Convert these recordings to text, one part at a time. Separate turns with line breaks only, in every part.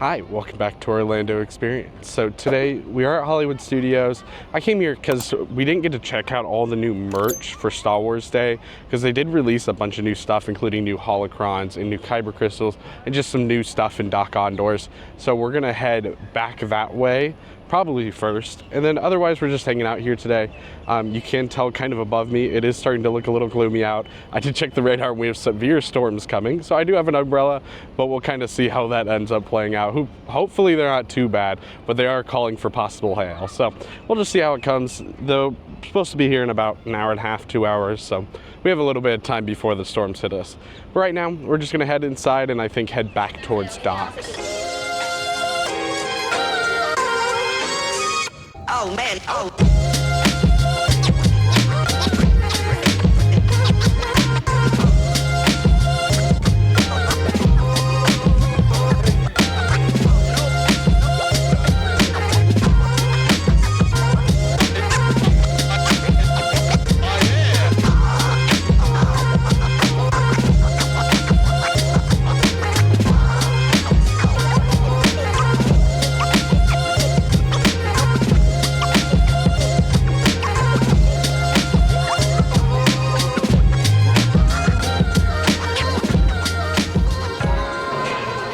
Hi, welcome back to Orlando Experience. So today we are at Hollywood Studios. I came here because we didn't get to check out all the new merch for Star Wars Day because they did release a bunch of new stuff, including new holocrons and new kyber crystals and just some new stuff in Dok-Ondars. So we're gonna head back that way, probably first, and then otherwise we're just hanging out here today. You can tell kind of above me, it is starting to look a little gloomy out. I did check the radar and we have severe storms coming, so I do have an umbrella, but we'll kind of see how that ends up playing out. Hopefully they're not too bad, but they are calling for possible hail. So we'll just see how it comes. Though supposed to be here in about an hour and a half, 2 hours, so we have a little bit of time before the storms hit us. But right now, we're just gonna head inside and I think head back towards docks.
Oh man, oh.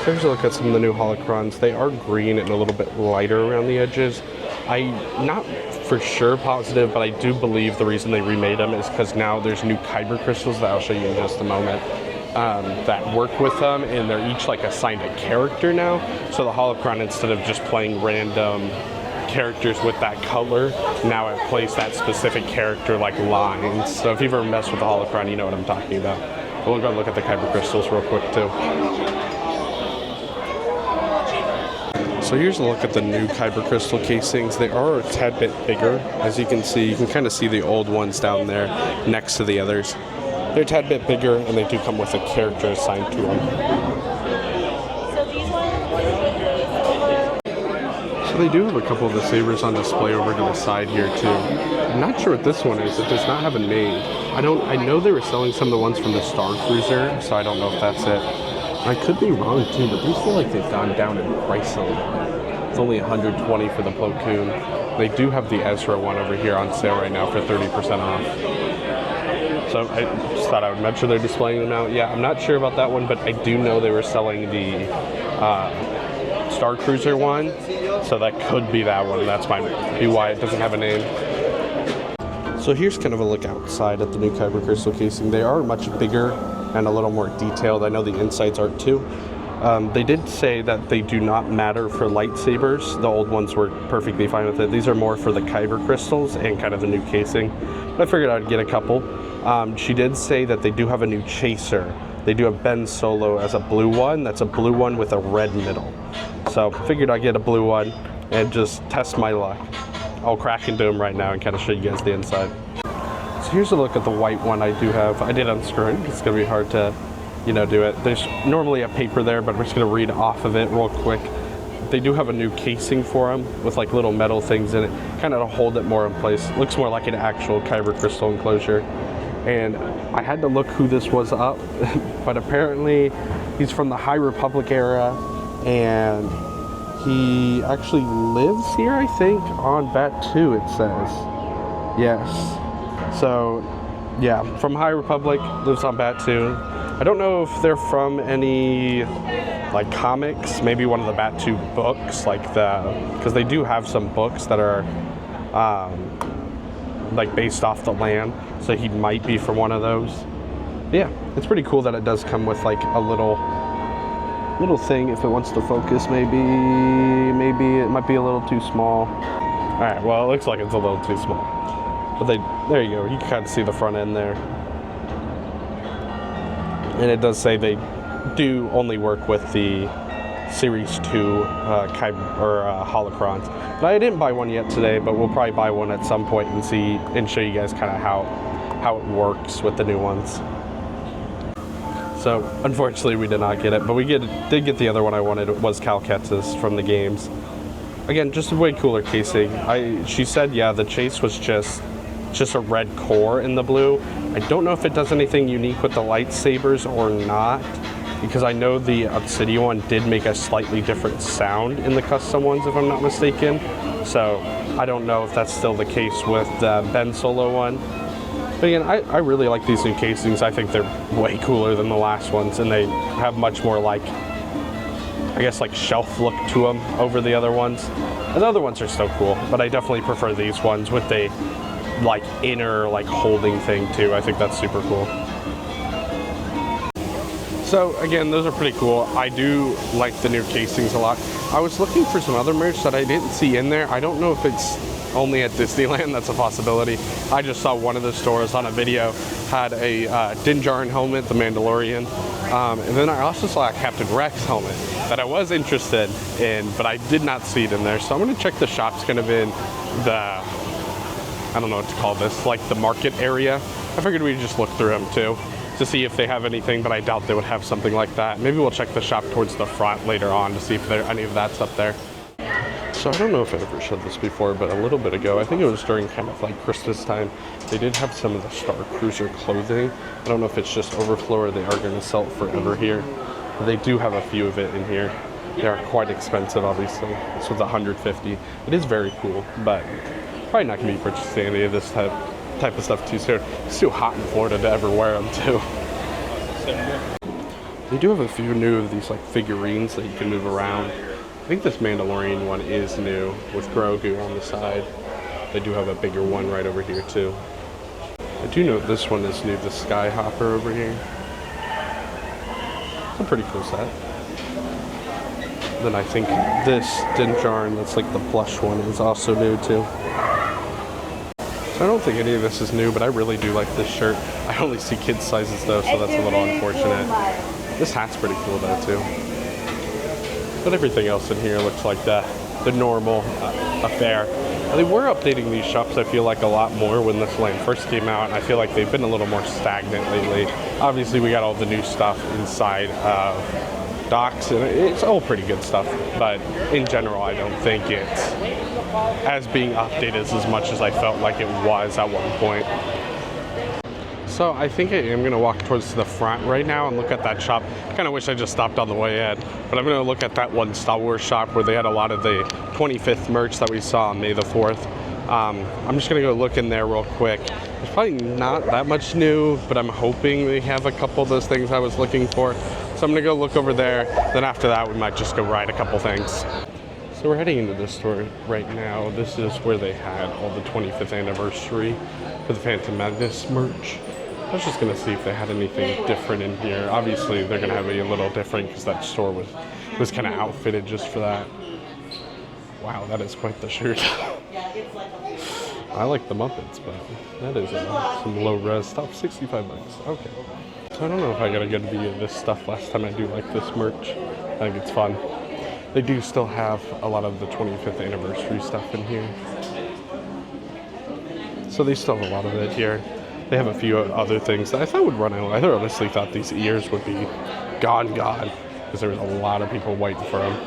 Here's a look at some of the new holocrons. They are green and a little bit lighter around the edges. I'm not for sure positive, but I do believe the reason they remade them is because now there's new kyber crystals that I'll show you in just a moment that work with them, and they're each like assigned a character now. So the holocron, instead of just playing random characters with that color, now it plays that specific character like lines. So if you've ever messed with the holocron, you know what I'm talking about. But we'll go look at the kyber crystals real quick too. So here's a look at the new kyber crystal casings. They are a tad bit bigger. As you can see, you can kind of see the old ones down there next to the others. They're a tad bit bigger and they do come with a character assigned to them. So they do have a couple of the sabers on display over to the side here too. I'm not sure what this one is. It does not have a name. I know they were selling some of the ones from the Star Cruiser, so I don't know if that's it. I could be wrong too, but these feel like they've gone down in price a little. It's only $120 for the Plo Koon. They do have the Ezra one over here on sale right now for 30% off. So I just thought I would mention they're displaying them now. Yeah, I'm not sure about that one, but I do know they were selling the Star Cruiser one, so that could be that one. That's might be why it doesn't have a name. So here's kind of a look outside at the new kyber crystal casing. They are much bigger and a little more detailed. I know the insides are too. They did say that they do not matter for lightsabers. The old ones were perfectly fine with it. These are more for the kyber crystals and kind of the new casing. But I figured I'd get a couple. She did say that they do have a new chaser. They do have Ben Solo as a blue one. That's a blue one with a red middle. So figured I'd get a blue one and just test my luck. I'll crack into them right now and kind of show you guys the inside. So here's a look at the white one I do have. I did unscrew it. It's gonna be hard to, do it. There's normally a paper there, but we're just gonna read off of it real quick. They do have a new casing for them with like little metal things in it, kind of to hold it more in place. Looks more like an actual kyber crystal enclosure. And I had to look who this was up, but apparently he's from the High Republic era, and he actually lives here, I think, on Batuu, it says. Yes. So, yeah, from High Republic, lives on Batuu. I don't know if they're from any, like, comics, maybe one of the Batuu books, because they do have some books that are, like, based off the land, so he might be from one of those. But yeah, it's pretty cool that it does come with, like, a little thing. If it wants to focus, maybe it might be a little too small. All right, well, it looks like it's a little too small. But there you go, you can kind of see the front end there. And it does say they do only work with the Series 2 holocrons. But I didn't buy one yet today, but we'll probably buy one at some point and see and show you guys kind of how it works with the new ones. So unfortunately we did not get it, but we did get the other one I wanted. It was Cal Ketz's from the games. Again, just a way cooler casing. She said, yeah, the chase was just a red core in the blue. I don't know if it does anything unique with the lightsabers or not, because I know the Obsidian one did make a slightly different sound in the custom ones, if I'm not mistaken. So I don't know if that's still the case with the Ben Solo one. But again, I really like these new casings. I think they're way cooler than the last ones, and they have much more like, I guess, like shelf look to them over the other ones. And the other ones are still cool, but I definitely prefer these ones with the like inner like holding thing too. I think that's super cool. So again, those are pretty cool. I do like the new casings a lot. I was looking for some other merch that I didn't see in there. I don't know if it's only at Disneyland, that's a possibility. I just saw one of the stores on a video had a Din Djarin helmet, the Mandalorian. And then I also saw a Captain Rex helmet that I was interested in, but I did not see it in there. So I'm gonna check the shops kind of in the, I don't know what to call this, like the market area. I figured we'd just look through them too to see if they have anything, but I doubt they would have something like that. Maybe we'll check the shop towards the front later on to see if any of that's up there. So I don't know if I ever showed this before, but a little bit ago, I think it was during kind of like Christmas time, they did have some of the Star Cruiser clothing. I don't know if it's just overflow or they are going to sell it forever here. But they do have a few of it in here. They are quite expensive, obviously. This one's $150. It is very cool, but probably not going to be purchasing any of this type of stuff too soon. It's too hot in Florida to ever wear them too. They do have a few new of these like figurines that you can move around. I think this Mandalorian one is new with Grogu on the side. They do have a bigger one right over here too. I do know this one is new, the Skyhopper over here. It's a pretty cool set. Then I think this Din Djarin, that's like the plush one, is also new too. So I don't think any of this is new, but I really do like this shirt. I only see kids sizes though, so that's a little unfortunate. This hat's pretty cool though too. But everything else in here looks like the normal affair. They were updating these shops, I feel like, a lot more when this line first came out. I feel like they've been a little more stagnant lately. Obviously, we got all the new stuff inside of Doc's, and it's all pretty good stuff. But in general, I don't think it's as being updated as much as I felt like it was at one point. So I think I am going to walk towards the front right now and look at that shop. I kind of wish I just stopped on the way in, but I'm going to look at that one Star Wars shop where they had a lot of the 25th merch that we saw on May the 4th. I'm just going to go look in there real quick. There's probably not that much new, but I'm hoping they have a couple of those things I was looking for. So I'm going to go look over there. Then after that, we might just go ride a couple things. So we're heading into this store right now. This is where they had all the 25th anniversary for the Phantom Madness merch. I was just going to see if they had anything different in here. Obviously, they're going to have it a little different because that store was kind of outfitted just for that. Wow, that is quite the shirt. I like the Muppets, but that is some low-res stuff. 65 bucks. Okay. So I don't know if I got a good view of this stuff last time. I do like this merch. I think it's fun. They do still have a lot of the 25th anniversary stuff in here. So they still have a lot of it here. They have a few other things that I thought would run out. I honestly thought these ears would be gone, because there was a lot of people waiting for them.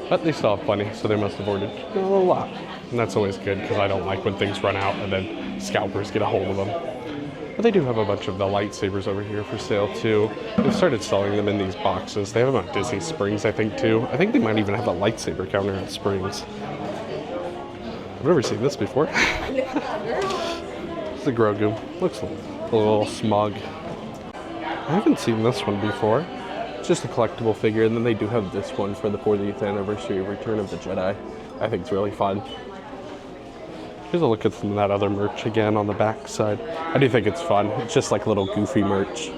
But they still have plenty, so they must have ordered a lot. And that's always good, because I don't like when things run out and then scalpers get a hold of them. But they do have a bunch of the lightsabers over here for sale too. They've started selling them in these boxes. They have them at Disney Springs, I think, too. I think they might even have a lightsaber counter at Springs. I've never seen this before. The Grogu. Looks like a little smug. I haven't seen this one before. It's just a collectible figure, and then they do have this one for the 40th anniversary of Return of the Jedi. I think it's really fun. Here's a look at some of that other merch again on the back side. I do think it's fun. It's just like little goofy merch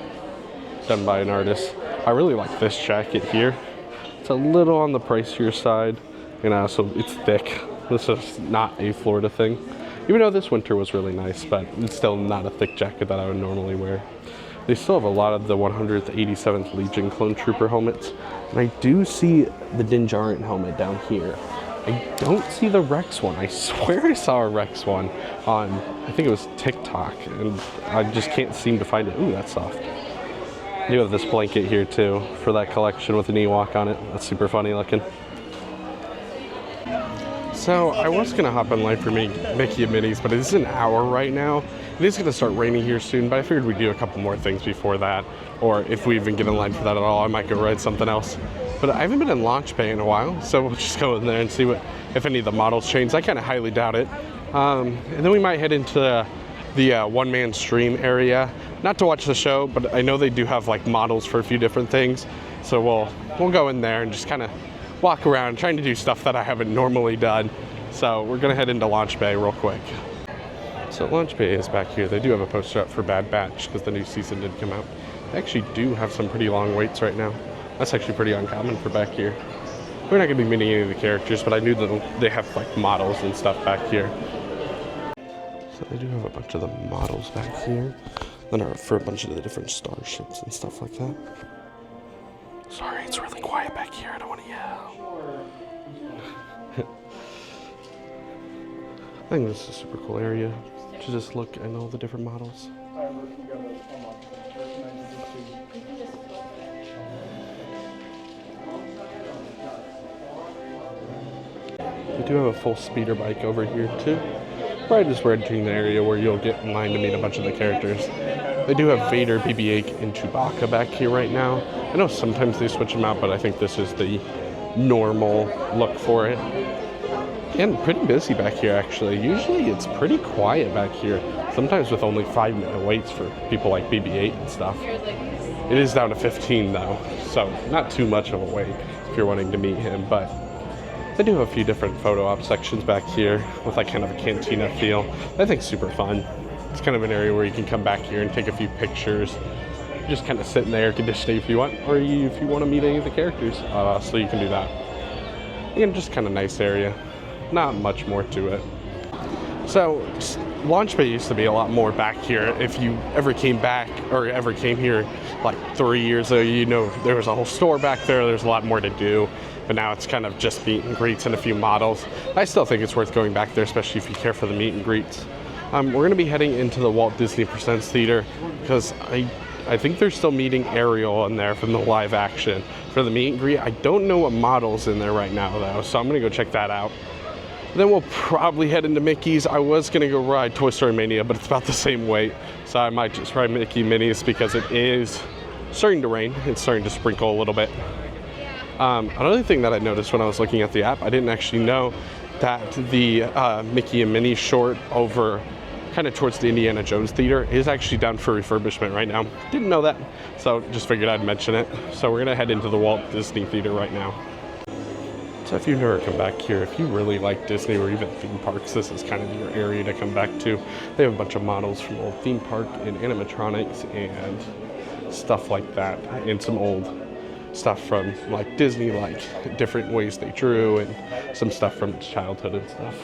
done by an artist. I really like this jacket here. It's a little on the pricier side, so it's thick. This is not a Florida thing. Even though this winter was really nice, but it's still not a thick jacket that I would normally wear. They still have a lot of the 187th Legion Clone Trooper helmets. And I do see the Din Djarin helmet down here. I don't see the Rex one. I swear I saw a Rex one on, I think it was TikTok, and I just can't seem to find it. Ooh, that's soft. I do have this blanket here too for that collection with an Ewok on it. That's super funny looking. So I was gonna hop in line for Mickey and Minnie's, but it's an hour right now. It is gonna start raining here soon, but I figured we'd do a couple more things before that. Or if we even get in line for that at all, I might go ride something else. But I haven't been in Launch Bay in a while, so we'll just go in there and see if any of the models change. I kind of highly doubt it. And then we might head into the one-man stream area. Not to watch the show, but I know they do have like models for a few different things. So we'll go in there and just kind of walk around trying to do stuff that I haven't normally done. So we're gonna head into Launch Bay real quick. So Launch Bay is back here. They do have a poster up for Bad Batch because the new season did come out. They actually do have some pretty long waits right now. That's actually pretty uncommon for back here. We're not gonna be meeting any of the characters, but I knew that they have like models and stuff back here. So they do have a bunch of the models back here that are for a bunch of the different starships and stuff like that. Sorry, it's really quiet back here. I don't want to yell. I think this is a super cool area to just look at all the different models. We do have a full speeder bike over here too. Right as we're entering the area where you'll get in line to meet a bunch of the characters. They do have Vader, BB-8, and Chewbacca back here right now. I know sometimes they switch them out, but I think this is the normal look for it. And pretty busy back here, actually. Usually it's pretty quiet back here. Sometimes with only 5-minute waits for people like BB-8 and stuff. It is down to 15 though, so not too much of a wait if you're wanting to meet him, but they do have a few different photo op sections back here with like kind of a cantina feel. I think super fun. It's kind of an area where you can come back here and take a few pictures. Just kind of sit in the air conditioning if you want, or if you want to meet any of the characters, so you can do that. Again, just kind of nice area. Not much more to it. So Launch Bay used to be a lot more back here. If you ever came back or ever came here like 3 years ago, you know there was a whole store back there. There's a lot more to do. But now it's kind of just meet and greets and a few models. I still think it's worth going back there, especially if you care for the meet and greets. We're going to be heading into the Walt Disney Presents Theater because I think they're still meeting Ariel in there from the live action for the meet and greet. I don't know what model's in there right now though, so I'm going to go check that out. Then we'll probably head into Mickey's. I was going to go ride Toy Story Mania, but it's about the same weight. So I might just ride Mickey Minnie's because it is starting to rain. It's starting to sprinkle a little bit. Another thing that I noticed when I was looking at the app, I didn't actually know that the Mickey and Minnie short over kind of towards the Indiana Jones Theater is actually down for refurbishment right now. Didn't know that, so just figured I'd mention it. So we're gonna head into the Walt Disney Theater right now. So if you've never come back here, if you really like Disney or even theme parks, this is kind of your area to come back to. They have a bunch of models from old theme park and animatronics and stuff like that, and some old stuff from like Disney, like different ways they drew and some stuff from its childhood and stuff.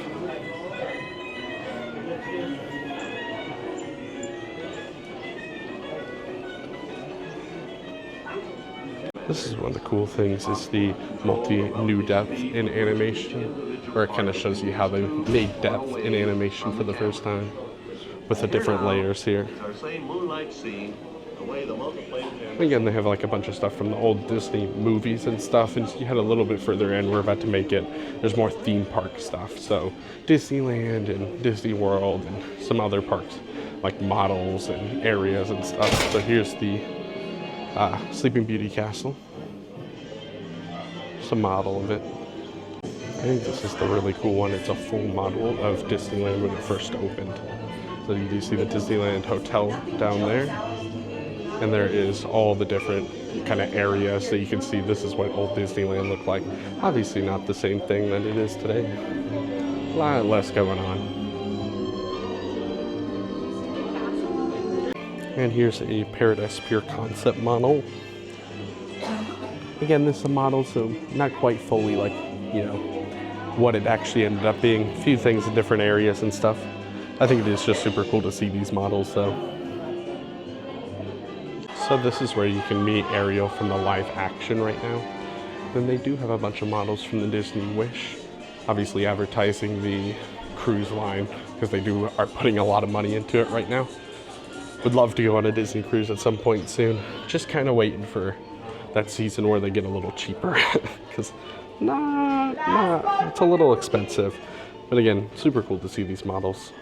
This is one of the cool things, is the multi-new depth in animation, where it kind of shows you how they made depth in animation for the first time with the different layers here. Again, they have like a bunch of stuff from the old Disney movies and stuff, and you head a little bit further in, we're about to make it, there's more theme park stuff, so Disneyland and Disney World and some other parks, like models and areas and stuff. So here's the Sleeping Beauty Castle. Just a model of it. I think this is the really cool one. It's a full model of Disneyland when it first opened. So you do see the Disneyland Hotel down there. And there is all the different kind of areas that you can see. This is what old Disneyland looked like. Obviously not the same thing that it is today. A lot less going on. And here's a Paradise Pier concept model. Again, this is a model, so not quite fully like, you know, what it actually ended up being. A few things in different areas and stuff. I think it is just super cool to see these models though. So this is where you can meet Ariel from the live action right now. Then they do have a bunch of models from the Disney Wish. Obviously advertising the cruise line because they are putting a lot of money into it right now. Would love to go on a Disney cruise at some point soon. Just kind of waiting for that season where they get a little cheaper because Nah, it's a little expensive. But again, super cool to see these models.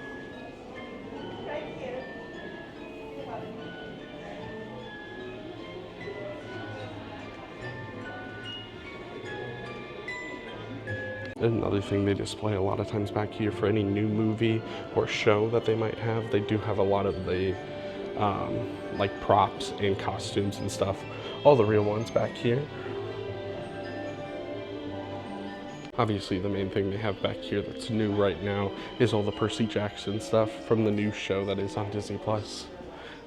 Another thing they display a lot of times back here for any new movie or show that they might have, they do have a lot of the like props and costumes and stuff. All the real ones back here. Obviously the main thing they have back here that's new right now is all the Percy Jackson stuff from the new show that is on Disney Plus.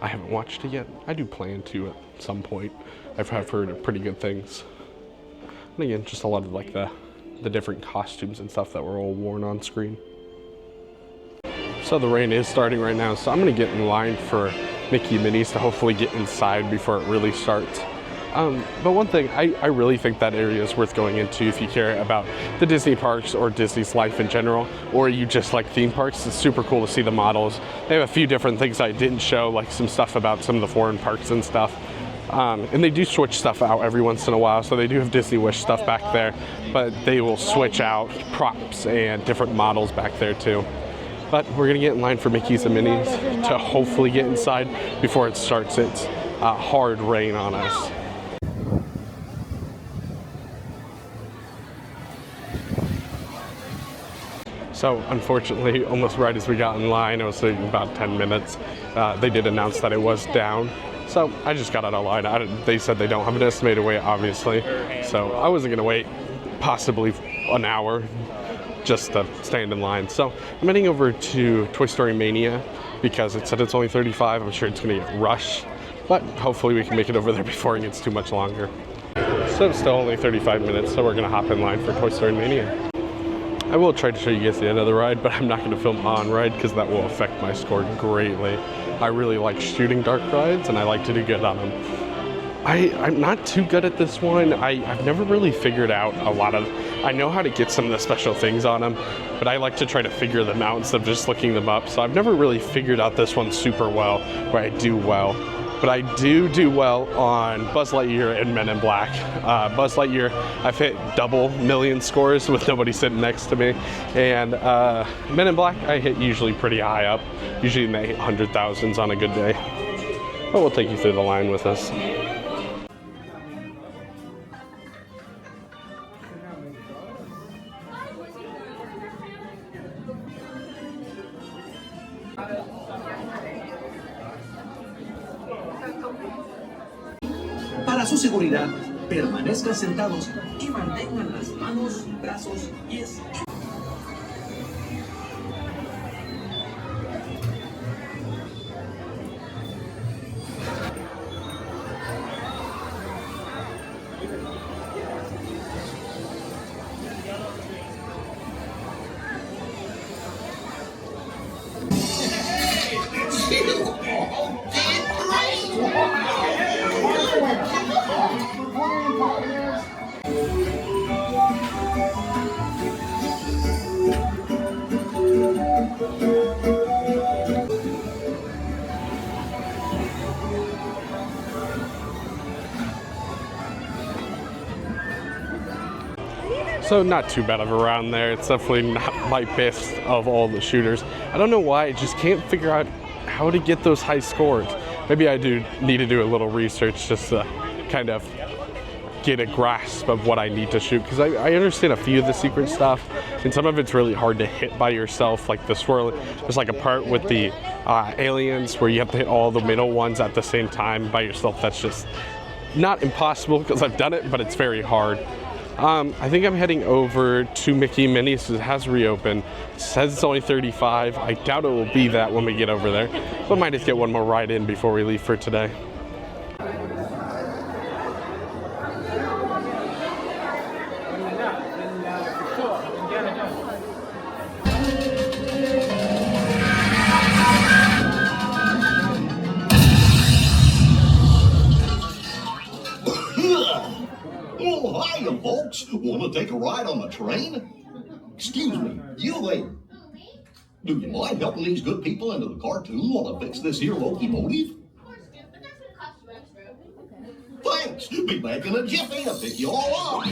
I haven't watched it yet. I do plan to at some point. I've heard pretty good things. And again, just a lot of like the different costumes and stuff that were all worn on screen. So the rain is starting right now, so I'm gonna get in line for Mickey and Minnie's to hopefully get inside before it really starts. But one thing, I really think that area is worth going into if you care about the Disney parks or Disney's life in general, or you just like theme parks. It's super cool to see the models. They have a few different things I didn't show, like some stuff about some of the foreign parks and stuff. And they do switch stuff out every once in a while, so they do have Disney Wish stuff back there, but they will switch out props and different models back there too. But we're gonna get in line for Mickey's and Minnie's to hopefully get inside before it starts its hard rain on us. So unfortunately, almost right as we got in line, it was about 10 minutes, they did announce that it was down. So I just got out of line. They said they don't have an estimated wait, obviously. So I wasn't gonna wait possibly an hour just to stand in line. So I'm heading over to Story Mania because it said it's only 35. I'm sure it's gonna get rushed, but hopefully we can make it over there before it gets too much longer. So it's still only 35 minutes, so we're gonna hop in line for Toy Story Mania. I will try to show you guys the end of the ride, but I'm not going to film on ride because that will affect my score greatly. I really like shooting dark rides and I like to do good on them. I'm not too good at this one. I've never really figured out a lot of, I know how to get some of the special things on them, but I like to try to figure them out instead of just looking them up. So I've never really figured out this one super well, where I do well. But I do well on Buzz Lightyear and Men in Black. Buzz Lightyear, I've hit double million scores with nobody sitting next to me. And Men in Black, I hit usually pretty high up, usually in the 800,000s on a good day. But we'll take you through the line with us.
Para su seguridad, permanezcan sentados y mantengan las manos, brazos, pies.
So not too bad of a round there. It's definitely not my best of all the shooters. I don't know why, I just can't figure out how to get those high scores. Maybe I do need to do a little research just to kind of get a grasp of what I need to shoot, because I understand a few of the secret stuff, and some of it's really hard to hit by yourself, like the swirl. There's like a part with the aliens where you have to hit all the middle ones at the same time by yourself. That's just not impossible because I've done it, but it's very hard. I think I'm heading over to Mickey and Minnie's. It has reopened. It says it's only 35. I doubt it will be that when we get over there, but might just get one more ride in before we leave for today.
Oh, hiya, folks. Want to take a ride on the train? Excuse me, you there. Do you mind helping these good people into the cartoon while I fix this here locomotive? Thanks. Be back in a jiffy to pick you all up.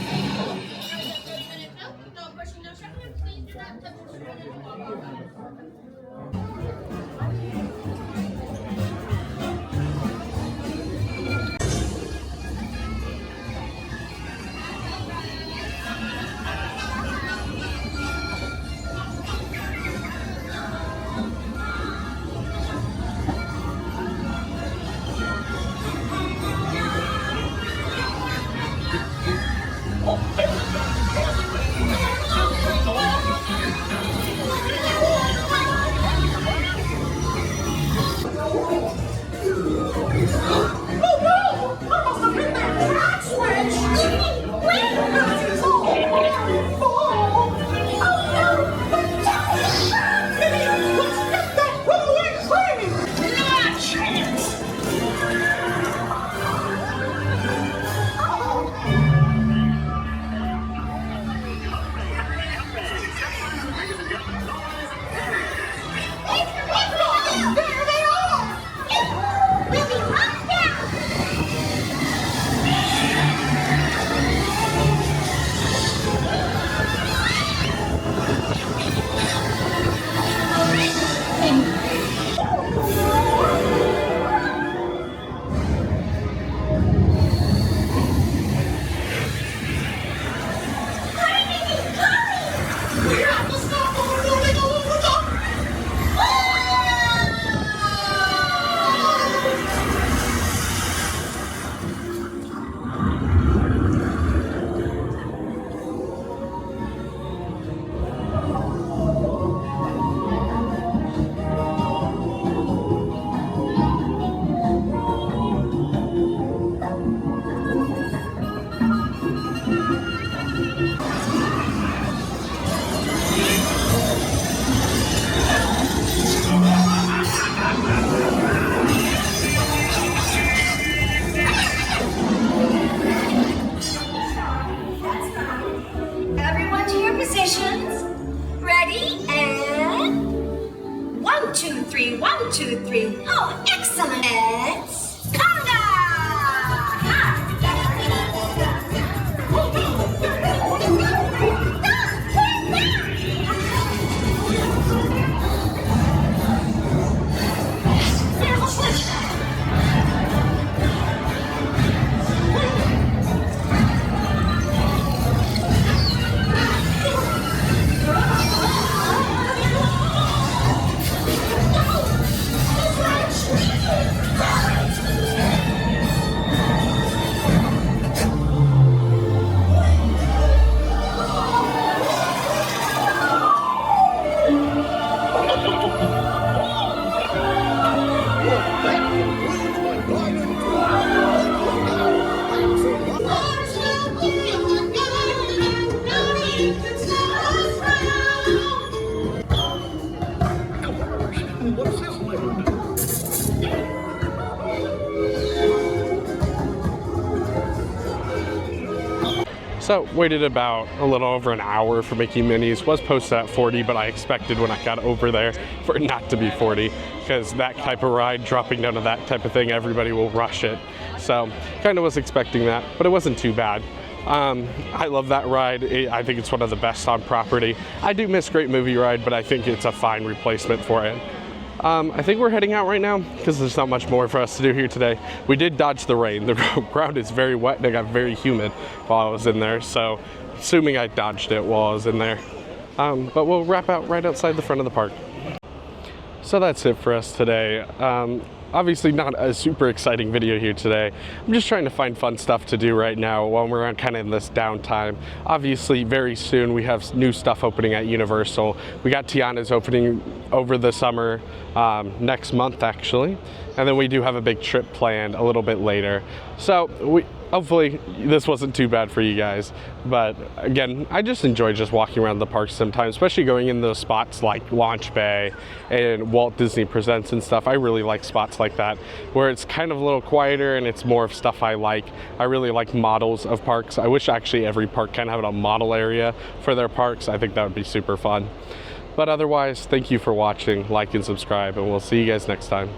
Everyone to your positions. Ready? And 1, 2, 3, 1, 2, 3. Oh, excellent. It's conga! There's a switch.
So waited about a little over an hour for Mickey Minis. Was posted at 40, but I expected when I got over there for it not to be 40, because that type of ride, dropping down to that type of thing, everybody will rush it. So kind of was expecting that, but it wasn't too bad. I love that ride. I think it's one of the best on property. I do miss Great Movie Ride, but I think it's a fine replacement for it. I think we're heading out right now because there's not much more for us to do here today. We did dodge the rain. The ground is very wet and it got very humid while I was in there, so assuming I dodged it while I was in there. But we'll wrap out right outside the front of the park. So that's it for us today. Obviously not a super exciting video here today. I'm just trying to find fun stuff to do right now while we're kind of in this downtime. Obviously very soon we have new stuff opening at Universal. We got Tiana's opening over the summer, next month actually. And then we do have a big trip planned a little bit later. So hopefully this wasn't too bad for you guys, but again, I just enjoy just walking around the park sometimes, especially going in those spots like Launch Bay and Walt Disney Presents and stuff. I really like spots like that where it's kind of a little quieter and it's more of stuff I like. I really like models of parks. I wish actually every park kind of had a model area for their parks. I think that would be super fun. But otherwise, thank you for watching, like and subscribe, and we'll see you guys next time.